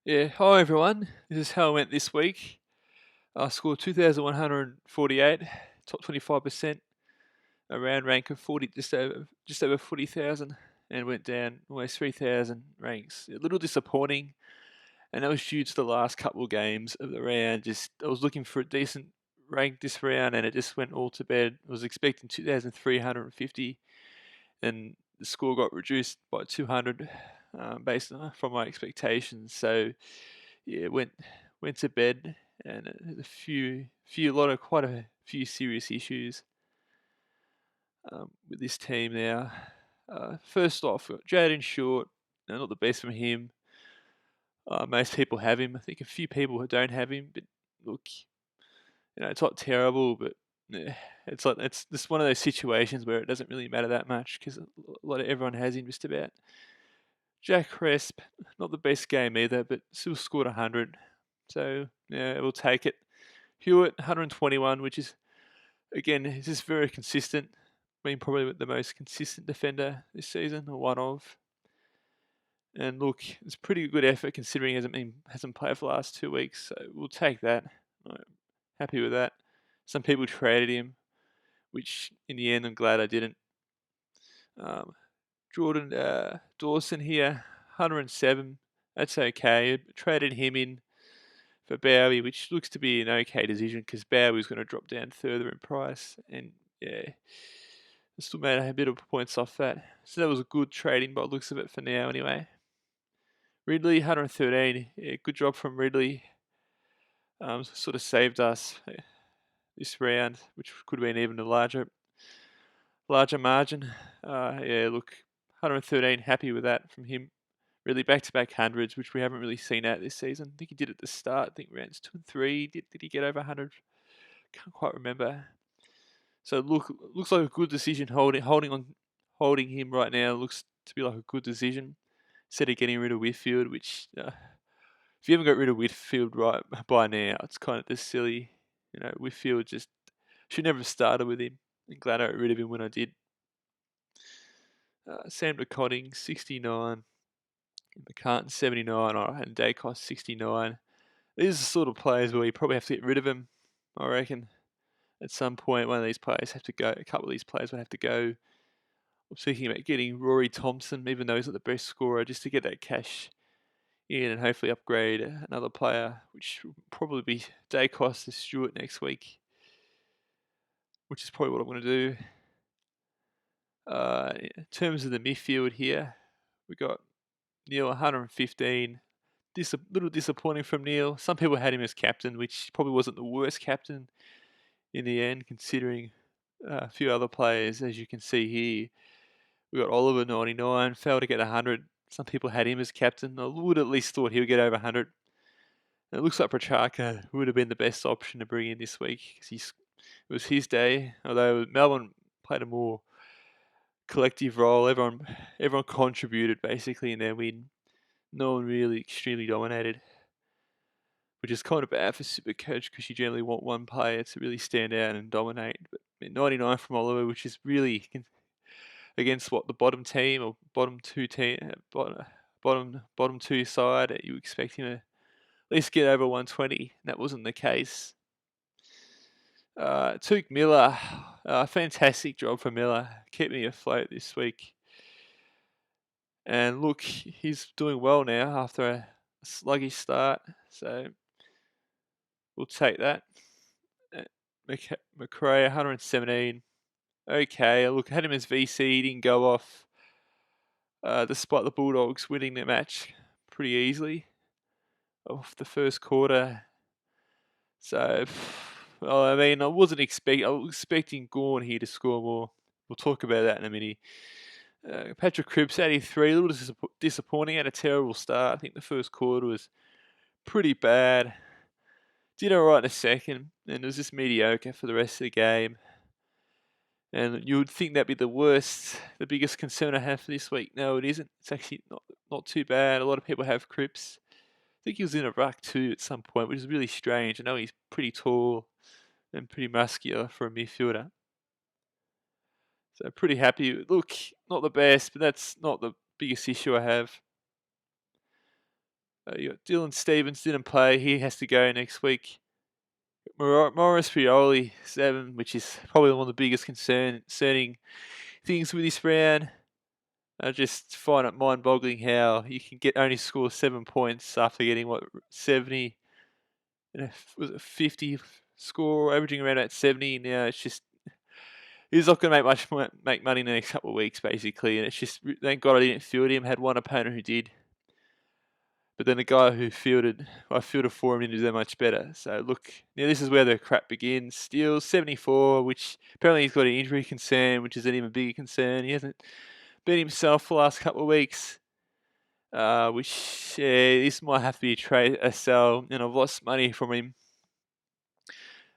Yeah, hi everyone. This is how I went this week. I scored 2,148, top 25%, a round rank of 40, just over 40,000, and went down almost 3,000 ranks. A little disappointing, and that was due to the last couple of games of the round. Just I was looking for a decent rank this round, and it just went all to bed. I was expecting 2,350, and the score got reduced by 200, based on from my expectations. So yeah, went to bed, and there's quite a few serious issues with this team now. First off, Jaden Short, not the best from him. Most people have him. I think a few people who don't have him, but look, it's not terrible, but yeah, it's just one of those situations where it doesn't really matter that much because a lot of everyone has him just about. Jack Cresp, not the best game either, but still scored 100. So yeah, we'll take it. Hewitt, 121, which is, again, is just very consistent. Been probably the most consistent defender this season, or one of. And look, it's pretty good effort considering he hasn't played for the last 2 weeks. So we'll take that. I'm happy with that. Some people traded him, which in the end I'm glad I didn't. Jordan Dawson here, 107. That's okay. Traded him in for Bowie, which looks to be an okay decision because Bowie's going to drop down further in price, and yeah, I still made a bit of points off that. So that was a good trading by the looks of it for now, anyway. Ridley, 113. Yeah, good job from Ridley. Sort of saved us this round, which could have been even a larger margin. Yeah, look, 113. Happy with that from him. Really back-to-back hundreds, which we haven't really seen out this season. I think he did at the start. I think rounds 2 and 3. Did he get over 100? Can't quite remember. So looks like a good decision holding him right now. Looks to be like a good decision instead of getting rid of Whitfield. Which if you haven't got rid of Whitfield right by now, it's kind of just silly. Whitfield just should never have started with him. I'm glad I got rid of him when I did. Sam DeCotting, 69. McCartan, 79. And Dacos, 69. These are the sort of players where you probably have to get rid of them, I reckon. At some point, one of these players have to go. A couple of these players would have to go. I'm thinking about getting Rory Thompson, even though he's not the best scorer, just to get that cash in and hopefully upgrade another player, which will probably be Dacos to Stewart next week, which is probably what I'm going to do. In terms of the midfield here, we got Neil, 115. Little disappointing from Neil. Some people had him as captain, which probably wasn't the worst captain in the end, considering a few other players, as you can see here. We got Oliver, 99, failed to get 100. Some people had him as captain. I would at least thought he would get over 100. And it looks like Prochaka would have been the best option to bring in this week because it was his day. Although Melbourne played a more collective role, everyone contributed basically in their win. No one really extremely dominated, which is kind of bad for Supercoach because you generally want one player to really stand out and dominate. But 99 from Oliver, which is really against what the bottom team or bottom two side, you expect him to at least get over 120. That wasn't the case. Took Miller, fantastic job for Miller. Kept me afloat this week. And look, he's doing well now after a sluggish start. So we'll take that. McRae, 117. Okay, look, I had him as VC. He didn't go off, despite the Bulldogs winning the match pretty easily off the first quarter. So, I mean, I was expecting Gawn here to score more. We'll talk about that in a minute. Patrick Cripps, 83, a little disappointing. Had a terrible start. I think the first quarter was pretty bad. Did all right in the second, and it was just mediocre for the rest of the game. And you would think that'd be the biggest concern I have for this week. No, it isn't. It's actually not too bad. A lot of people have Cripps. I think he was in a ruck too at some point, which is really strange. I know he's pretty tall and pretty muscular for a midfielder. So pretty happy. Look, not the best, but that's not the biggest issue I have. You got Dylan Stevens didn't play. He has to go next week. Morris Pioli, 7, which is probably one of the biggest concerning things with this round. I just find it mind-boggling how you can only score 7 points after getting 70, was it 50 score, averaging around at 70. Now it's just he's not going to make money in the next couple of weeks, basically. And it's just thank God I didn't field him. Had one opponent who did. But then the guy who I fielded for him didn't do that much better. So look, now this is where the crap begins. Steals 74, which apparently he's got an injury concern, which is an even bigger concern. He hasn't been himself for the last couple of weeks, which this might have to be a sell, and I've lost money from him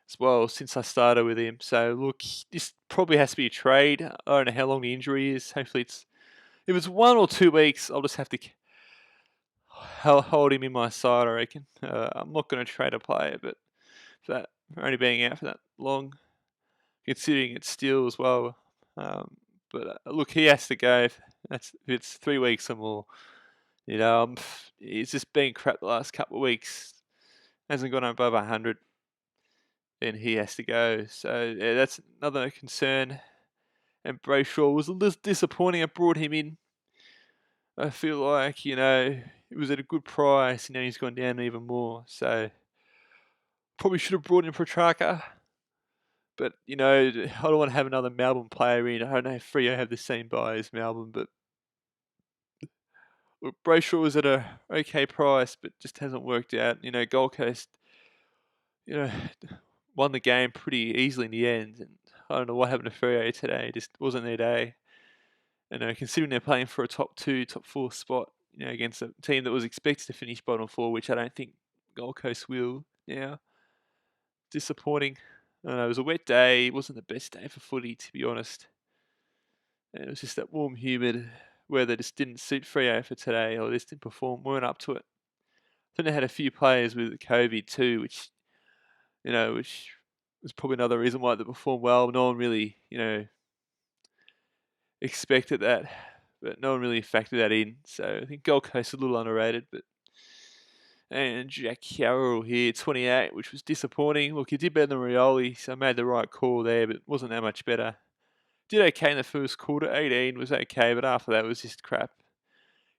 as well since I started with him. So look, this probably has to be a trade. I don't know how long the injury is. Hopefully if it's 1 or 2 weeks, I'll just have to hold him in my side, I reckon. I'm not going to trade a player, but for that only being out for that long, considering it's still as well. But look, he has to go. If it's 3 weeks or more. He's just been crap the last couple of weeks. Hasn't gone above 100, then he has to go. So yeah, that's another concern. And Brayshaw was a little disappointing. I brought him in. I feel like, it was at a good price. He's gone down even more. So probably should have brought in Petrarca. But, I don't want to have another Melbourne player in. I don't know if Freo have the same buy as Melbourne. But look, Brayshaw was at a okay price, but just hasn't worked out. Gold Coast, won the game pretty easily in the end. And I don't know what happened to Freo today. It just wasn't their day. And considering they're playing for a top 2, top 4 spot, against a team that was expected to finish bottom 4, which I don't think Gold Coast will now. Disappointing. I don't know, it was a wet day. It wasn't the best day for footy, to be honest. And it was just that warm, humid weather just didn't suit Freo for today, or just didn't weren't up to it. I think they had a few players with COVID too, which was probably another reason why they performed well. No one really, expected that, but no one really factored that in. So I think Gold Coast is a little underrated, and Jack Carroll here, 28, which was disappointing. Look, he did better than Rioli, so I made the right call there, but wasn't that much better. Did okay in the first quarter, 18 was okay, but after that was just crap.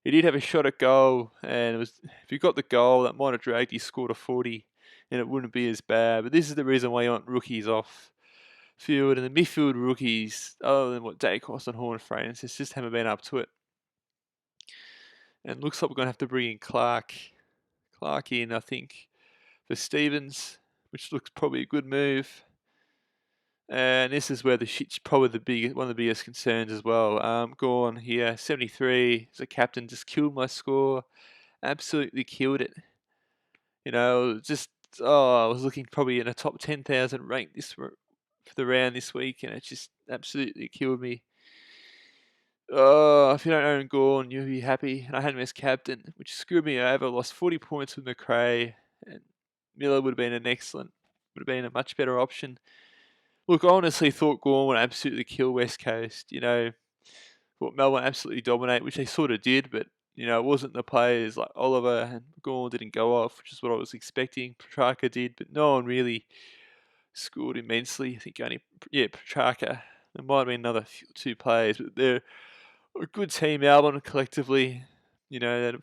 He did have a shot at goal, and if he got the goal, that might have dragged his score to 40, and it wouldn't be as bad. But this is the reason why you want rookies off field, and the midfield rookies, other than what Dacos and Horn Francis, just haven't been up to it. And looks like we're going to have to bring in Clark in, I think, for Stevens, which looks probably a good move. And this is where the shit's probably one of the biggest concerns as well. Gawn here, 73 as a captain, just killed my score. Absolutely killed it. I was looking probably in a top 10,000 rank for the round this week, and it just absolutely killed me. Oh, if you don't own Gawn, you'll be happy. And I had him as captain, which screwed me over. Lost 40 points with McRae, and Miller would have been a much better option. Look, I honestly thought Gawn would absolutely kill West Coast. Thought Melbourne absolutely dominate, which they sort of did, but it wasn't the players like Oliver and Gawn didn't go off, which is what I was expecting. Petrarca did, but no one really scored immensely. I think only Petrarca. There might have been another 2 players, but they're a good team, Melbourne, collectively. That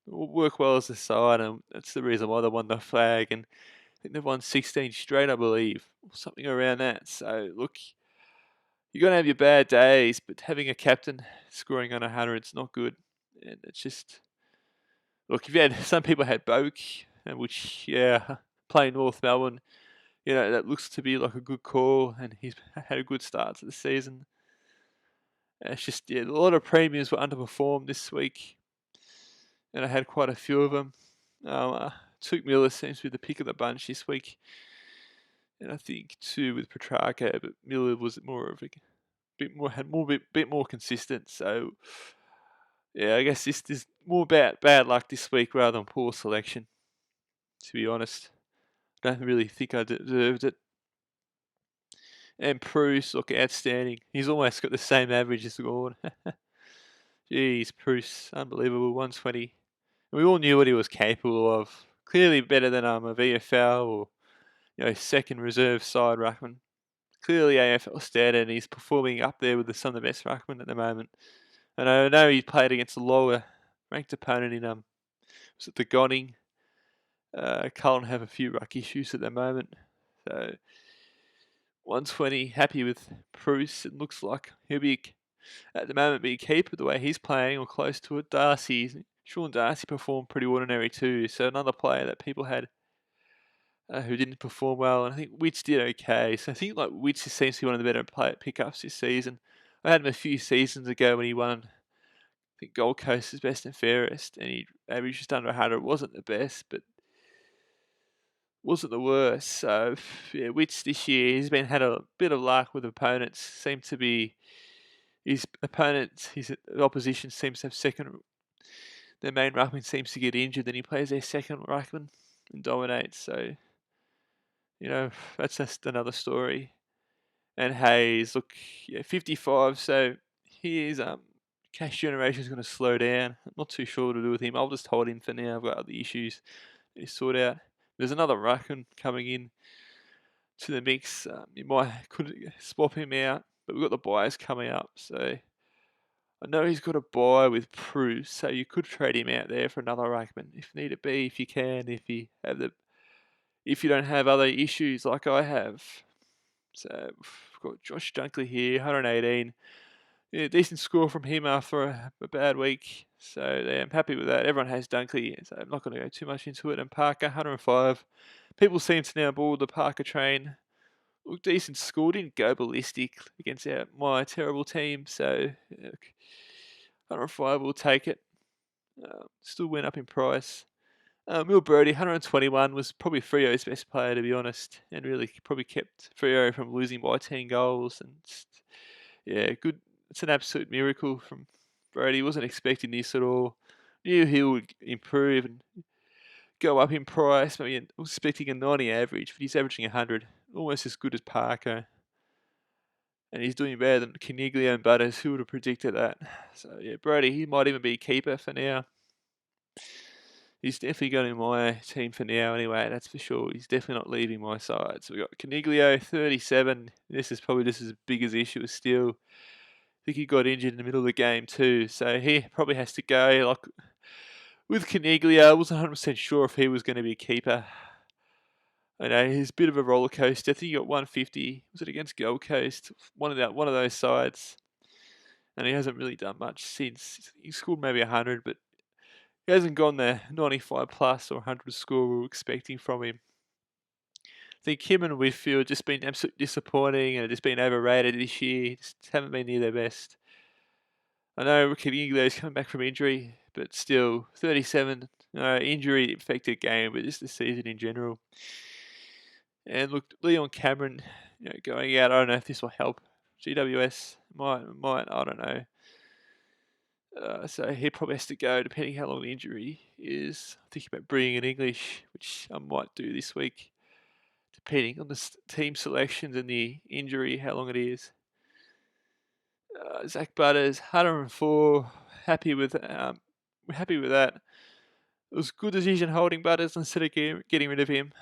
work well as a side, and that's the reason why they won the flag. And I think they've won 16 straight, I believe, or something around that. So look, you're going to have your bad days, but having a captain scoring on 100 is not good. And it's just, look, some people had Boak, which, playing North Melbourne, that looks to be like a good call, and he's had a good start to the season. It's just, a lot of premiums were underperformed this week, and I had quite a few of them. Tuke Miller seems to be the pick of the bunch this week, and I think too with Petrarca, but Miller was more of a bit more consistent. So yeah, I guess this is more about bad luck this week rather than poor selection. To be honest, I don't really think I deserved it. And Bruce, look, outstanding. He's almost got the same average as Gawn. Jeez, Bruce, unbelievable, 120. We all knew what he was capable of. Clearly better than a VFL or second reserve side ruckman. Clearly AFL standard, and he's performing up there with some of the best ruckmen at the moment. And I know he played against a lower ranked opponent in was it the Gawn? Carlton have a few ruck issues at the moment. So 120, happy with Bruce. It looks like he'll be at the moment be a keeper the way he's playing or close to it. Sean Darcy performed pretty ordinary too. So another player that people had who didn't perform well, and I think Witts did okay. So I think like Witts seems to be one of the better pickups this season. I had him a few seasons ago when he won, I think, Gold Coast's best and fairest, and he averaged just under 100. It wasn't the best, but wasn't the worst. So yeah, Witts this year he's had a bit of luck with opponents. Seem to be his opposition seems to have their main ruckman seems to get injured, then he plays their second ruckman and dominates. So that's just another story. And Hayes, look, 55. So his cash generation is going to slow down. I'm not too sure what to do with him. I'll just hold him for now. I've got other issues to sort out. There's another ruckman coming in to the mix. You could swap him out, but we've got the buyers coming up. So I know he's got a buy with Bruce, so you could trade him out there for another ruckman if need it be, if you can, if you don't have other issues like I have. So we've got Josh Dunkley here, 118. Yeah, decent score from him after a bad week. So yeah, I'm happy with that. Everyone has Dunkley, so I'm not going to go too much into it. And Parker, 105. People seem to now board the Parker train. Look, decent score. Didn't go ballistic against my terrible team. So 105 will take it. Still went up in price. Will Brodie, 121, was probably Freo's best player, to be honest, and really probably kept Freo from losing by 10 goals. And yeah, good. It's an absolute miracle from Brodie. Wasn't expecting this at all. Knew he would improve and go up in price. Maybe I was expecting a 90 average, but he's averaging 100, almost as good as Parker. And he's doing better than Caniglio and Butters. Who would have predicted that? So yeah, Brodie, he might even be a keeper for now. He's definitely going in my team for now anyway, that's for sure. He's definitely not leaving my side. So we've got Caniglio, 37. This is probably just as big as the issue as Steele. I think he got injured in the middle of the game too. So he probably has to go. Like with Caniglio, I wasn't 100% sure if he was going to be a keeper. I know he's a bit of a roller coaster. I think he got 150. Was it against Gold Coast? One of those sides. And he hasn't really done much since. He scored maybe 100, but he hasn't gone the 95 plus or 100 score we were expecting from him. I think him and Whitfield just been absolutely disappointing and just been overrated this year. Just haven't been near their best. I know Caniglio's coming back from injury, but still 37 injury affected game, but just the season in general. And look, Leon Cameron going out. I don't know if this will help. GWS might. I don't know. So he probably has to go depending how long the injury is. I'm thinking about bringing in English, which I might do this week, depending on the team selections and the injury, how long it is. Zach Butters, 104. Happy with that. It was a good decision holding Butters instead of getting rid of him.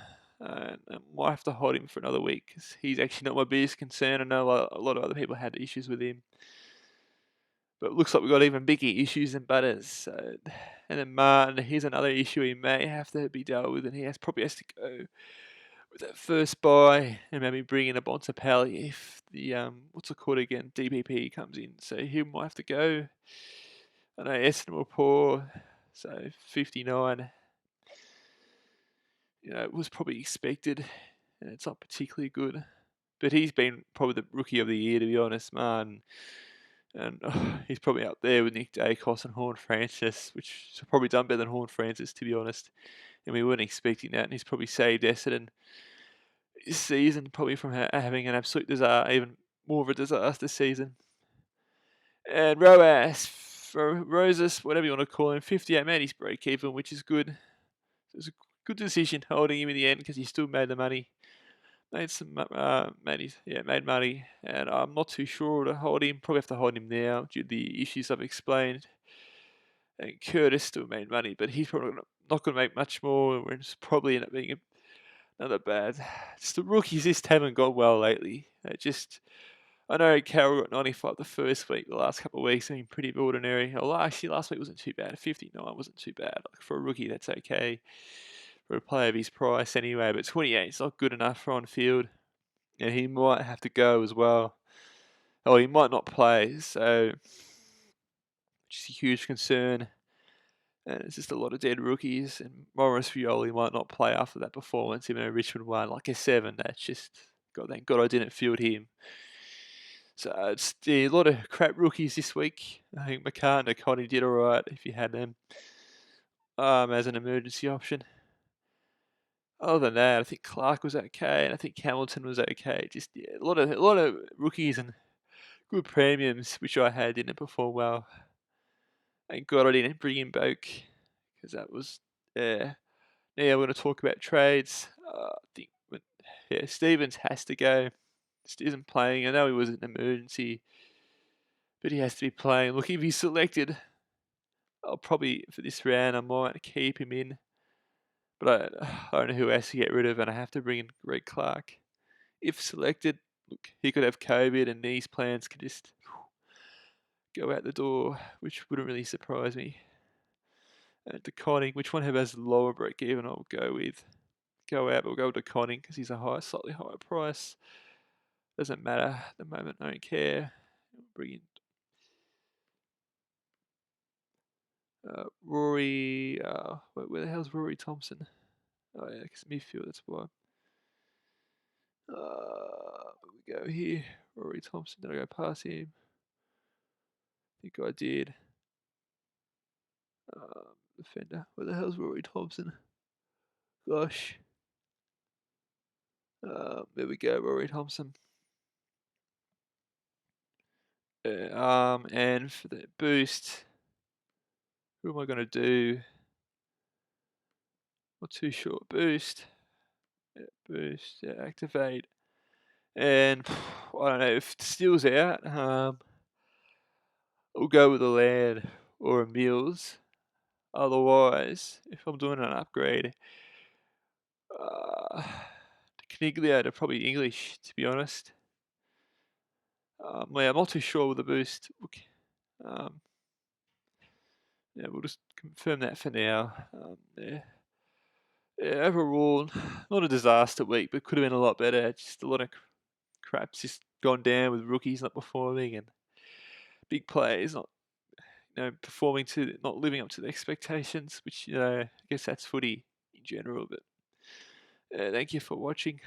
I might have to hold him for another week because he's actually not my biggest concern. I know a lot of other people had issues with him. But it looks like we've got even bigger issues than Butters. So, and then Martin, here's another issue he may have to be dealt with, and he probably has to go with that first buy and maybe bring in a Bontempelli if the what's it called again, DPP comes in. So he might have to go. I know Essendon were poor, so 59. It was probably expected, and it's not particularly good. But he's been probably the rookie of the year, to be honest, man. And he's probably up there with Nick Dacos and Horn Francis, which has probably done better than Horn Francis, to be honest. And we weren't expecting that. And he's probably saved Essendon this season, probably from having an absolute disaster, even more of a disaster season. And Rosas, whatever you want to call him, 58, made his break even, which is good. It was a good decision holding him in the end because he still made the money. Made money, and I'm not too sure to hold him. Probably have to hold him now due to the issues I've explained. And Curtis still made money, but he's probably not going to make much more. And it's probably end up being another bad. Just the rookies just haven't gone well lately. I know Carroll got 95 the first week. The last couple of weeks have been pretty ordinary. Actually, last week wasn't too bad. 59 wasn't too bad. Like for a rookie, that's okay. For a player of his price anyway. But 28 is not good enough for on field. And he might have to go as well. He might not play. So, which is a huge concern. And it's just a lot of dead rookies. And Maurice Rioli might not play after that performance, even though Richmond won like a 7. That's just, God, thank God I didn't field him. So it's a lot of crap rookies this week. I think McCart and Connie did alright if you had them as an emergency option. Other than that, I think Clark was okay, and I think Hamilton was okay. Just a lot of rookies and good premiums, which I had, didn't perform well. Thank God I didn't bring in Boak, because that was Now we're going to talk about trades. I think Stevens has to go. Just isn't playing. I know he was an emergency, but he has to be playing. Look, if he's selected, I'll probably, for this round, I might keep him in. But I don't know who else to get rid of, and I have to bring in Greg Clark. If selected, look, he could have COVID, and these plans could just go out the door, which wouldn't really surprise me. And DeConning, which one has lower break even, I'll go with. Go out, we'll go to DeConning because he's a slightly higher price. Doesn't matter at the moment, I don't care. Bring in Rory. Where the hell's Rory Thompson? Oh yeah, because midfield, that's why. We go here. Rory Thompson, did I go past him? I think I did. Defender. Where the hell's Rory Thompson? Gosh. There we go, Rory Thompson. And for the boost, who am I going to do? Not too sure. Boost. Yeah, boost. Yeah, activate. And I don't know if Steele's out. We'll go with a Land or a Mills. Otherwise, if I'm doing an upgrade, Caniglio to probably English, to be honest. I'm not too sure with the boost. We'll just confirm that for now. Overall, not a disaster week, but could have been a lot better. Just a lot of crap's just gone down with rookies not performing and big players not, not living up to the expectations. Which I guess that's footy in general. But thank you for watching.